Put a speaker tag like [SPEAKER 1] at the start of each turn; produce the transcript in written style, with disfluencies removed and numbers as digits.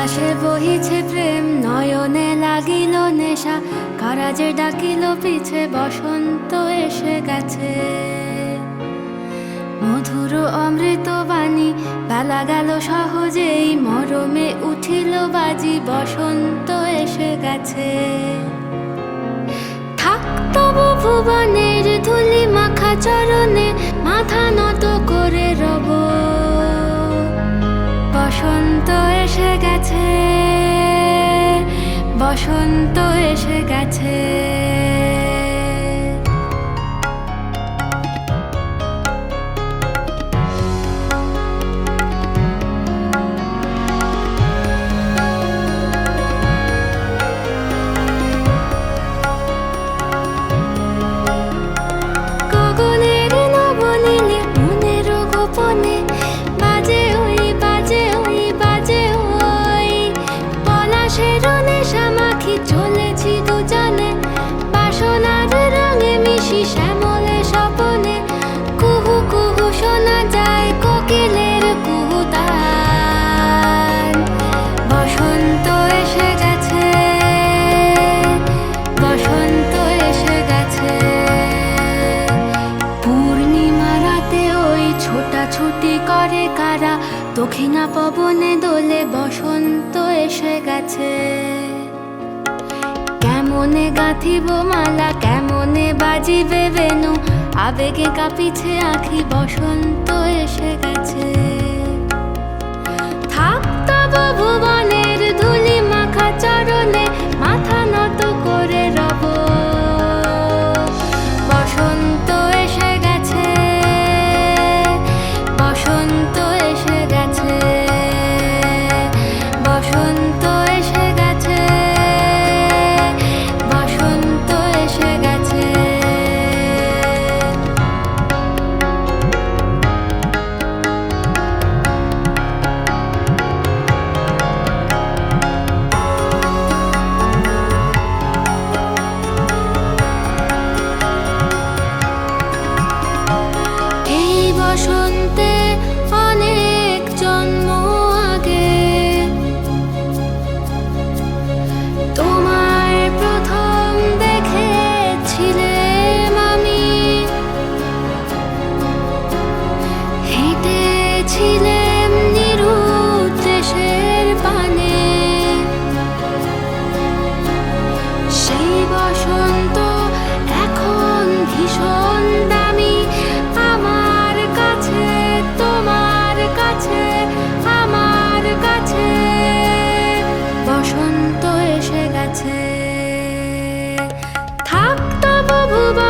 [SPEAKER 1] পলাশে বহিছে প্রেম, নয়নে লাগিল নেশা, কারাজে ডাকিল পিছে, বসন্ত এসে গেছে। মধুর অমৃত বাণী, বেলা গেল সহজেই, মরমে উঠিল বাজি, বসন্ত এসে গেছে। থাক তবু ভুবনের ধুলি মাখা চরণে, মাথা নত করে রব। বসন্ত এসে গেছে, বসন্ত এসে গেছে। গগনের নবনীলে মনের গোপনে, বাজে ওই বাজে ওই বাজে ওই। পলাশের নেশা মাখি চলেছি দুজনে, বাসনার রঙে মিশি শ্যামলে স্বপনে। কুহু কুহু শোনা যায় কোকিলের কুহুতান। বসন্ত এসে গেছে, বসন্ত এসে গেছে। পূর্ণিমা রাতে ওই ছোটাছুটি করে কারা, দক্ষিণা পবনে দোলে, বসন্ত এসে গেছে। কেমনে গাঁথিব মালা, কেমনে বাজিবে বেনু, আবেগে কাঁপিছে আঁখি, বসন্ত এসে গেছে। থাক তবু ভুবনের ধুলি মাখা চরণে, মাথা নত করে রব। বসন্ত এসে গেছে, বসন্ত এসে গেছে, বসন্ত এসে গেছে, বসন্ত এসে গেছে। এই বসন্তে অনেক জন্ম আগে, তোমায় প্রথম দেখেছিলাম আমি। হেঁটেছিলাম নিরুদ্দেশের পানে, সেই বসন্ত এখন ভীষণ দামি আমার কাছে, তোমার কাছে, আমার কাছে। বসন্ত এসে গেছে। থাক তবু ভুবন